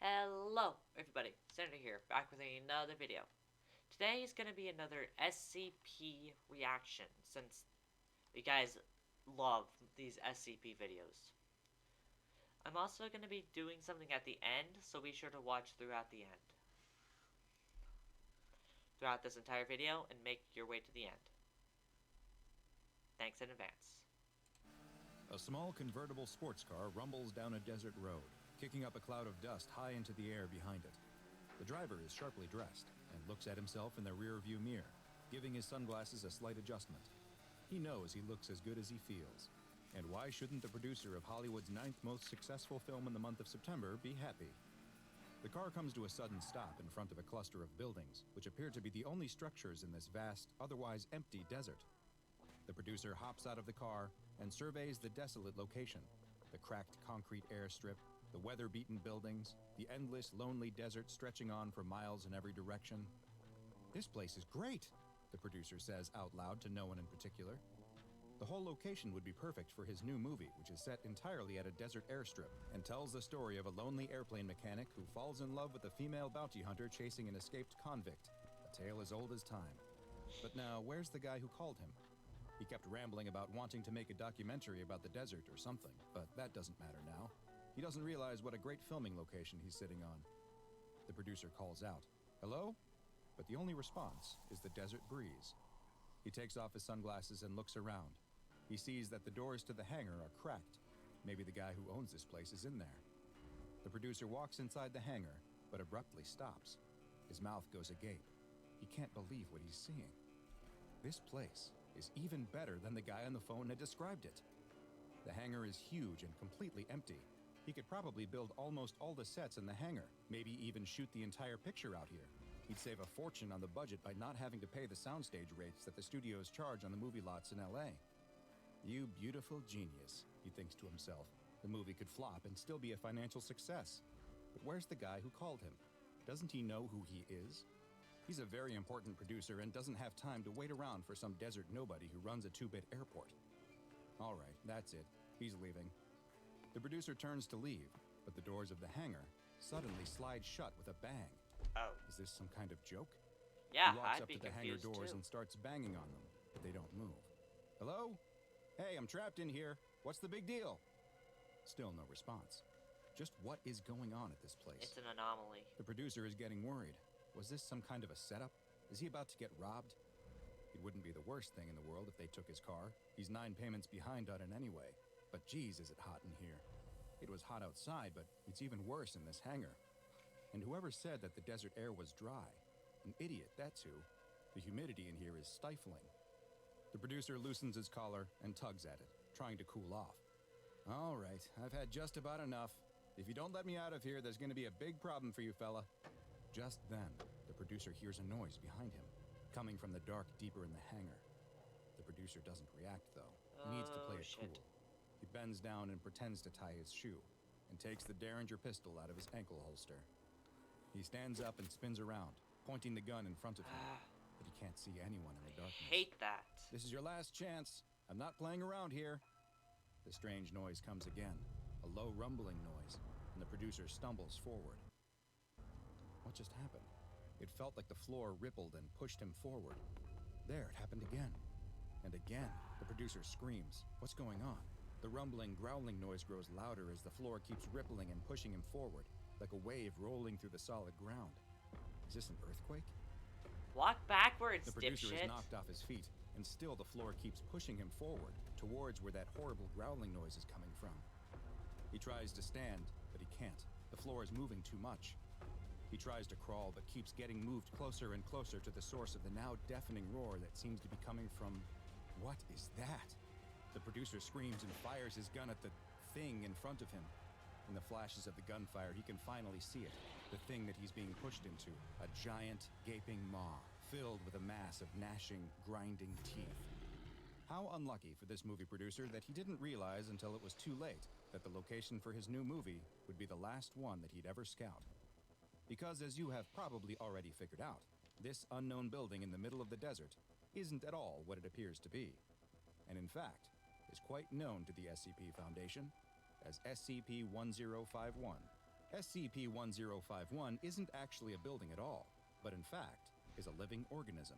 Hello everybody, Senator here, back with another video. Today is going to be another SCP reaction, since you guys love these SCP videos. I'm also going to be doing something at the end, so be sure to watch throughout the end. Throughout this entire video, and make your way to the end. Thanks in advance. A small convertible sports car rumbles down a desert road, kicking up a cloud of dust high into the air behind it. The driver is sharply dressed and looks at himself in the rear-view mirror, giving his sunglasses a slight adjustment. He knows he looks as good as he feels. And why shouldn't the producer of Hollywood's 9th most successful film in the month of September be happy? The car comes to a sudden stop in front of a cluster of buildings, which appear to be the only structures in this vast, otherwise empty desert. The producer hops out of the car and surveys the desolate location, the cracked concrete airstrip, the weather-beaten buildings, the endless, lonely desert stretching on for miles in every direction. "This place is great," the producer says out loud to no one in particular. The whole location would be perfect for his new movie, which is set entirely at a desert airstrip and tells the story of a lonely airplane mechanic who falls in love with a female bounty hunter chasing an escaped convict. A tale as old as time. But now, where's the guy who called him? He kept rambling about wanting to make a documentary about the desert or something, but that doesn't matter now. He doesn't realize what a great filming location he's sitting on. The producer calls out, "Hello?" But the only response is the desert breeze. He takes off his sunglasses and looks around. He sees that the doors to the hangar are cracked. Maybe the guy who owns this place is in there. The producer walks inside the hangar, but abruptly stops. His mouth goes agape. He can't believe what he's seeing. This place is even better than the guy on the phone had described it. The hangar is huge and completely empty. He could probably build almost all the sets in the hangar, maybe even shoot the entire picture out here. He'd save a fortune on the budget by not having to pay the soundstage rates that the studios charge on the movie lots in LA. "You beautiful genius," he thinks to himself. The movie could flop and still be a financial success. But where's the guy who called him? Doesn't he know who he is? He's a very important producer and doesn't have time to wait around for some desert nobody who runs a 2-bit airport. All right, that's it. He's leaving. The producer turns to leave, but the doors of the hangar suddenly slide shut with a bang. Oh. Is this some kind of joke? Yeah, He walks I'd up be to the hangar confused doors too. and starts banging on them, but they don't move. "Hello? Hey, I'm trapped in here. What's the big deal?" Still no response. Just what is going on at this place? It's an anomaly. The producer is getting worried. Was this some kind of a setup? Is he about to get robbed? It wouldn't be the worst thing in the world if they took his car. He's 9 payments behind on it anyway. But geez, is it hot in here. It was hot outside, but it's even worse in this hangar. And whoever said that the desert air was dry? An idiot, that's who. The humidity in here is stifling. The producer loosens his collar and tugs at it, trying to cool off. "All right, I've had just about enough. If you don't let me out of here, there's going to be a big problem for you, fella." Just then, the producer hears a noise behind him, coming from the dark deeper in the hangar. The producer doesn't react, though. He needs to play it cool. He bends down and pretends to tie his shoe, and takes the Derringer pistol out of his ankle holster. He stands up and spins around, pointing the gun in front of him, but he can't see anyone in the darkness. Hate that. "This is your last chance. I'm not playing around here." The strange noise comes again, a low rumbling noise, and the producer stumbles forward. What just happened? It felt like the floor rippled and pushed him forward. There, it happened again. And again, the producer screams. What's going on? The rumbling, growling noise grows louder as the floor keeps rippling and pushing him forward, like a wave rolling through the solid ground. Is this an earthquake? Walk backwards, The producer dipshit. is knocked off his feet, and still the floor keeps pushing him forward, towards where that horrible growling noise is coming from. He tries to stand, but he can't. The floor is moving too much. He tries to crawl, but keeps getting moved closer and closer to the source of the now deafening roar that seems to be coming from... What is that? The producer screams and fires his gun at the thing in front of him. In the flashes of the gunfire, he can finally see it, the thing that he's being pushed into, a giant, gaping maw, filled with a mass of gnashing, grinding teeth. How unlucky for this movie producer that he didn't realize until it was too late that the location for his new movie would be the last one that he'd ever scout. Because as you have probably already figured out, this unknown building in the middle of the desert isn't at all what it appears to be. And in fact, is quite known to the SCP Foundation as SCP-1051, SCP-1051 isn't actually a building at all, but in fact is a living organism.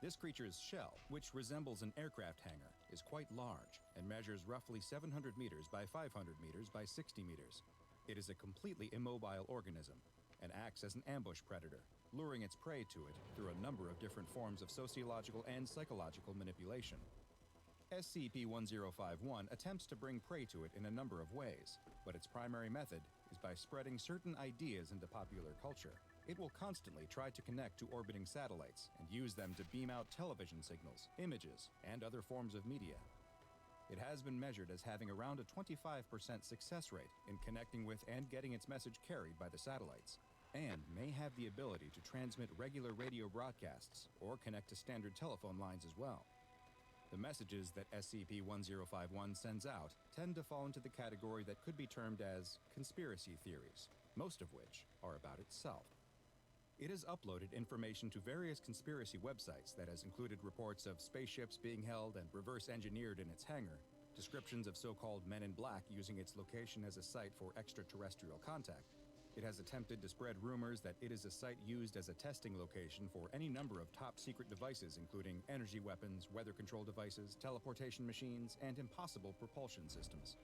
This creature's shell, which resembles an aircraft hangar, is quite large and measures roughly 700 meters by 500 meters by 60 meters. It is a completely immobile organism and acts as an ambush predator, luring its prey to it through a number of different forms of sociological and psychological manipulation. SCP-1051 attempts to bring prey to it in a number of ways, but its primary method is by spreading certain ideas into popular culture. It will constantly try to connect to orbiting satellites and use them to beam out television signals, images, and other forms of media. It has been measured as having around a 25% success rate in connecting with and getting its message carried by the satellites, and may have the ability to transmit regular radio broadcasts or connect to standard telephone lines as well. The messages that SCP-1051 sends out tend to fall into the category that could be termed as conspiracy theories, most of which are about itself. It has uploaded information to various conspiracy websites that has included reports of spaceships being held and reverse engineered in its hangar, descriptions of so-called men in black using its location as a site for extraterrestrial contact. It has attempted to spread rumors that it is a site used as a testing location for any number of top-secret devices, including energy weapons, weather control devices, teleportation machines, and impossible propulsion systems.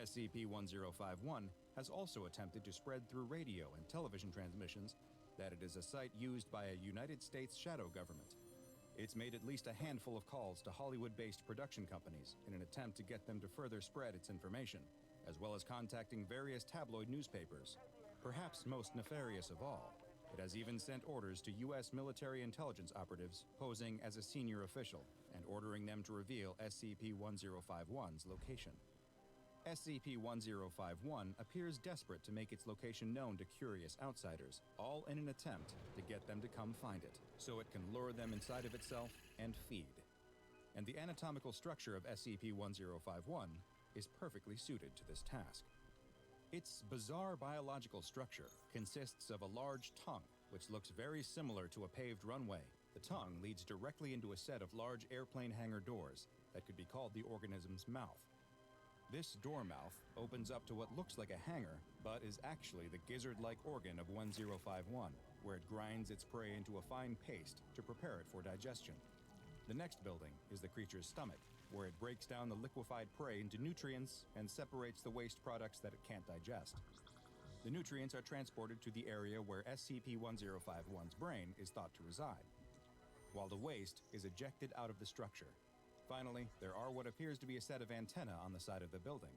SCP-1051 has also attempted to spread through radio and television transmissions that it is a site used by a United States shadow government. It's made at least a handful of calls to Hollywood-based production companies in an attempt to get them to further spread its information, as well as contacting various tabloid newspapers. Perhaps most nefarious of all, it has even sent orders to U.S. military intelligence operatives posing as a senior official and ordering them to reveal SCP-1051's location. SCP-1051 appears desperate to make its location known to curious outsiders, all in an attempt to get them to come find it, so it can lure them inside of itself and feed. And the anatomical structure of SCP-1051 is perfectly suited to this task. Its bizarre biological structure consists of a large tongue, which looks very similar to a paved runway. The tongue leads directly into a set of large airplane hangar doors that could be called the organism's mouth. This door mouth opens up to what looks like a hangar, but is actually the gizzard-like organ of 1051, where it grinds its prey into a fine paste to prepare it for digestion. The next building is the creature's stomach, where it breaks down the liquefied prey into nutrients and separates the waste products that it can't digest. The nutrients are transported to the area where SCP-1051's brain is thought to reside, while the waste is ejected out of the structure. Finally, there are what appears to be a set of antennae on the side of the building.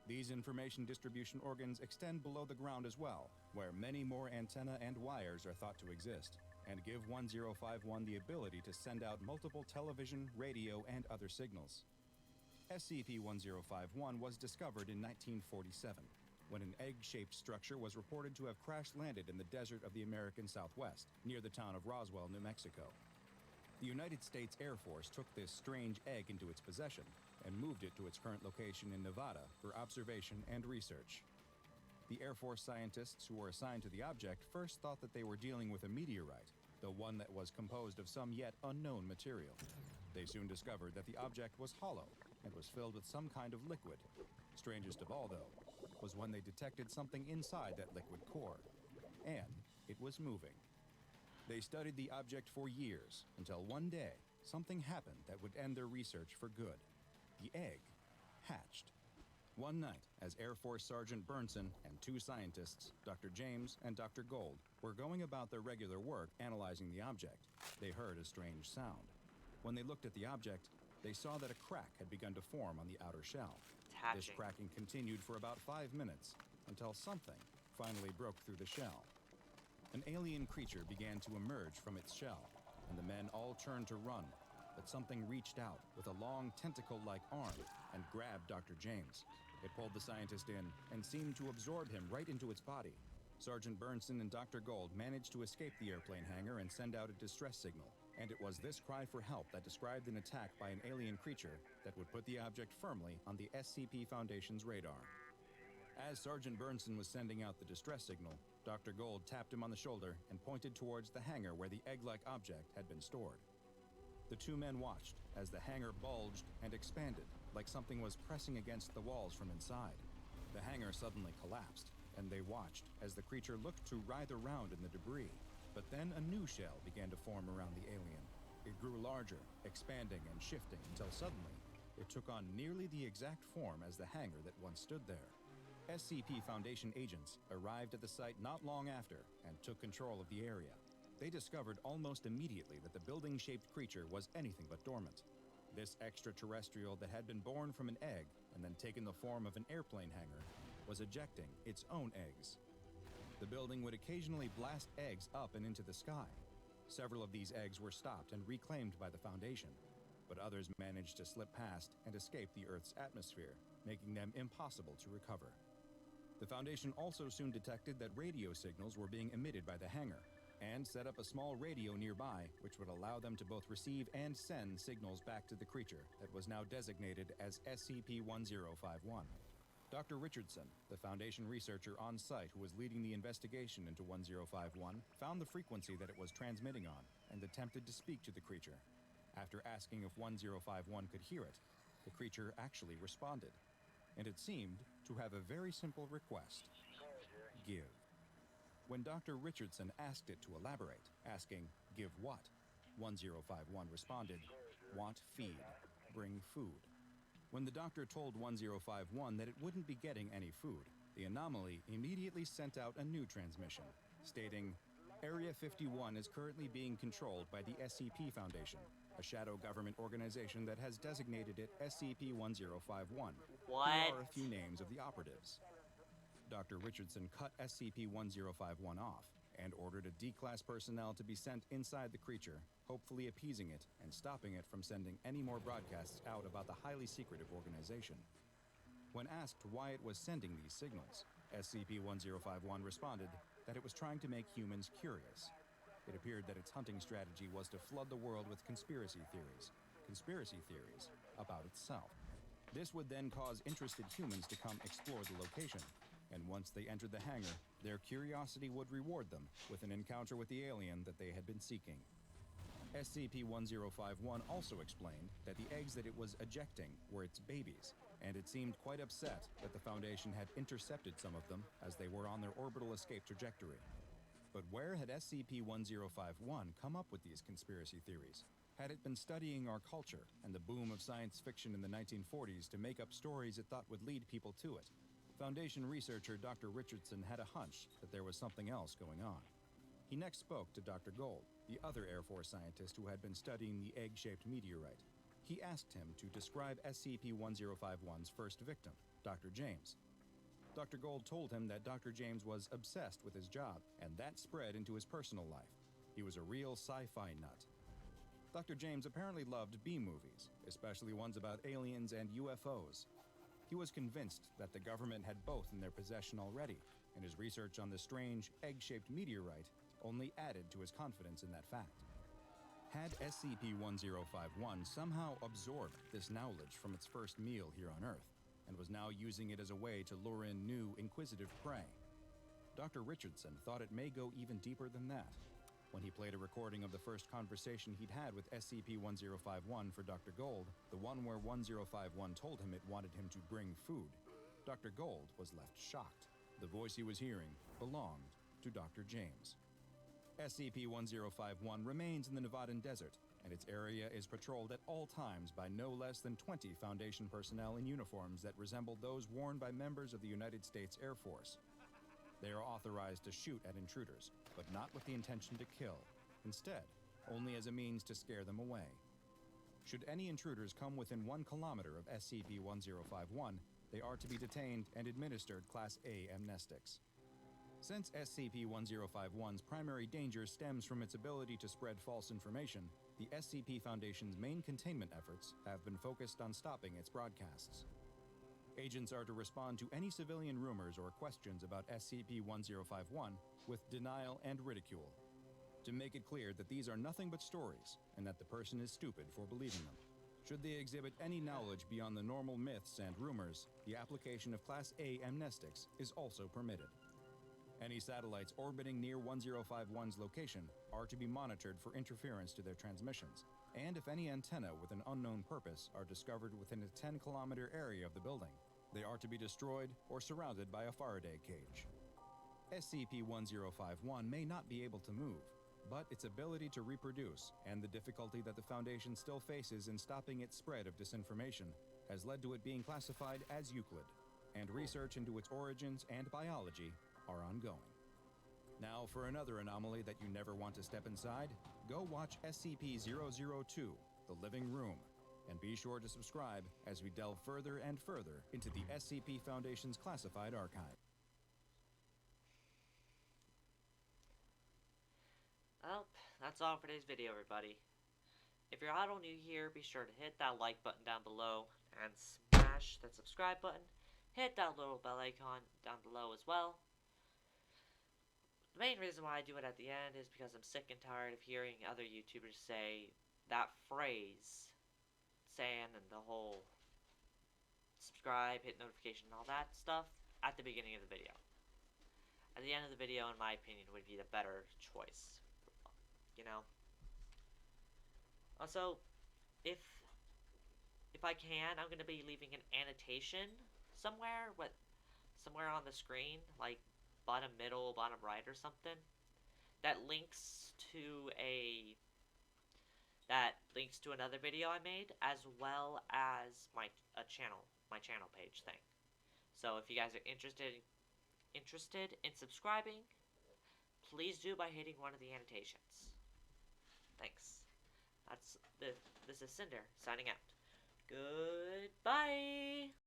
These information distribution organs extend below the ground as well, where many more antennae and wires are thought to exist, and give 1051 the ability to send out multiple television, radio, and other signals. SCP-1051 was discovered in 1947, when an egg-shaped structure was reported to have crash-landed in the desert of the American Southwest, near the town of Roswell, New Mexico. The United States Air Force took this strange egg into its possession and moved it to its current location in Nevada for observation and research. The Air Force scientists who were assigned to the object first thought that they were dealing with a meteorite, though one that was composed of some yet unknown material. They soon discovered that the object was hollow and was filled with some kind of liquid. Strangest of all, though, was when they detected something inside that liquid core, and it was moving. They studied the object for years, until one day, something happened that would end their research for good. The egg hatched. One night, as Air Force Sergeant Burnson and two scientists, Dr. James and Dr. Gold, were going about their regular work analyzing the object, they heard a strange sound. When they looked at the object, they saw that a crack had begun to form on the outer shell. This cracking continued for about 5 minutes, until something finally broke through the shell. An alien creature began to emerge from its shell, and the men all turned to run, but something reached out with a long tentacle-like arm and grabbed Dr. James. It pulled the scientist in and seemed to absorb him right into its body. Sergeant Burnson and Dr. Gold managed to escape the airplane hangar and send out a distress signal, and it was this cry for help that described an attack by an alien creature that would put the object firmly on the SCP Foundation's radar. As Sergeant Burnson was sending out the distress signal, Dr. Gold tapped him on the shoulder and pointed towards the hangar where the egg-like object had been stored. The two men watched as the hangar bulged and expanded, like something was pressing against the walls from inside. The hangar suddenly collapsed, and they watched as the creature looked to writhe around in the debris. But then a new shell began to form around the alien. It grew larger, expanding and shifting until suddenly it took on nearly the exact form as the hangar that once stood there. SCP Foundation agents arrived at the site not long after and took control of the area. They discovered almost immediately that the building-shaped creature was anything but dormant. This extraterrestrial that had been born from an egg and then taken the form of an airplane hangar was ejecting its own eggs. The building would occasionally blast eggs up and into the sky. Several of these eggs were stopped and reclaimed by the Foundation, but others managed to slip past and escape the Earth's atmosphere, making them impossible to recover. The Foundation also soon detected that radio signals were being emitted by the hangar, and set up a small radio nearby which would allow them to both receive and send signals back to the creature that was now designated as SCP-1051. Dr. Richardson, the Foundation researcher on site who was leading the investigation into 1051, found the frequency that it was transmitting on and attempted to speak to the creature. After asking if 1051 could hear it, the creature actually responded, and it seemed to have a very simple request: give. When Dr. Richardson asked it to elaborate, asking, "Give what?" 1051 responded, "Want feed. Bring food." When the doctor told 1051 that it wouldn't be getting any food, the anomaly immediately sent out a new transmission, stating, "Area 51 is currently being controlled by the SCP Foundation, a shadow government organization that has designated it SCP-1051. What? Here are a few names of the operatives." Dr. Richardson cut SCP-1051 off and ordered a D-Class personnel to be sent inside the creature, hopefully appeasing it and stopping it from sending any more broadcasts out about the highly secretive organization. When asked why it was sending these signals, SCP-1051 responded that it was trying to make humans curious. It appeared that its hunting strategy was to flood the world with conspiracy theories about itself. This would then cause interested humans to come explore the location, and once they entered the hangar, their curiosity would reward them with an encounter with the alien that they had been seeking. SCP-1051 also explained that the eggs that it was ejecting were its babies, and it seemed quite upset that the Foundation had intercepted some of them as they were on their orbital escape trajectory. But where had SCP-1051 come up with these conspiracy theories? Had it been studying our culture and the boom of science fiction in the 1940s to make up stories it thought would lead people to it? Foundation researcher Dr. Richardson had a hunch that there was something else going on. He next spoke to Dr. Gold, the other Air Force scientist who had been studying the egg-shaped meteorite. He asked him to describe SCP-1051's first victim, Dr. James. Dr. Gold told him that Dr. James was obsessed with his job, and that spread into his personal life. He was a real sci-fi nut. Dr. James apparently loved B-movies, especially ones about aliens and UFOs. He was convinced that the government had both in their possession already, and his research on the strange egg-shaped meteorite only added to his confidence in that fact. Had SCP-1051 somehow absorbed this knowledge from its first meal here on Earth, and was now using it as a way to lure in new, inquisitive prey? Dr. Richardson thought it may go even deeper than that. When he played a recording of the first conversation he'd had with SCP-1051 for Dr. Gold, the one where 1051 told him it wanted him to bring food, Dr. Gold was left shocked. The voice he was hearing belonged to Dr. James. SCP-1051 remains in the Nevadan desert, and its area is patrolled at all times by no less than 20 Foundation personnel in uniforms that resemble those worn by members of the United States Air Force. They are authorized to shoot at intruders, but not with the intention to kill. Instead, only as a means to scare them away. Should any intruders come within 1 kilometer of SCP-1051, they are to be detained and administered Class A amnestics. Since SCP-1051's primary danger stems from its ability to spread false information, the SCP Foundation's main containment efforts have been focused on stopping its broadcasts. Agents are to respond to any civilian rumors or questions about SCP-1051 with denial and ridicule, to make it clear that these are nothing but stories and that the person is stupid for believing them. Should they exhibit any knowledge beyond the normal myths and rumors, the application of Class A amnestics is also permitted. Any satellites orbiting near 1051's location are to be monitored for interference to their transmissions, and if any antenna with an unknown purpose are discovered within a 10-kilometer area of the building, they are to be destroyed or surrounded by a Faraday cage. SCP-1051 may not be able to move, but its ability to reproduce and the difficulty that the Foundation still faces in stopping its spread of disinformation has led to it being classified as Euclid, and research into its origins and biology are ongoing. Now, for another anomaly that you never want to step inside, go watch SCP-002, The Living Room, and be sure to subscribe as we delve further and further into the SCP Foundation's classified archive. Well, that's all for today's video, everybody. If you're auto new here, be sure to hit that like button down below and smash that subscribe button. Hit that little bell icon down below as well. The main reason why I do it at the end is because I'm sick and tired of hearing other YouTubers say that phrase, saying and the whole subscribe, hit notification, and all that stuff at the beginning of the video. At the end of the video, in my opinion, would be the better choice. You know? Also, if I can, I'm gonna be leaving an annotation somewhere on the screen, like bottom middle, bottom right, or something, that links to another video I made, as well as my channel page thing. So if you guys are interested in subscribing, please do by hitting one of the annotations. Thanks. This is Cinder signing out. Goodbye.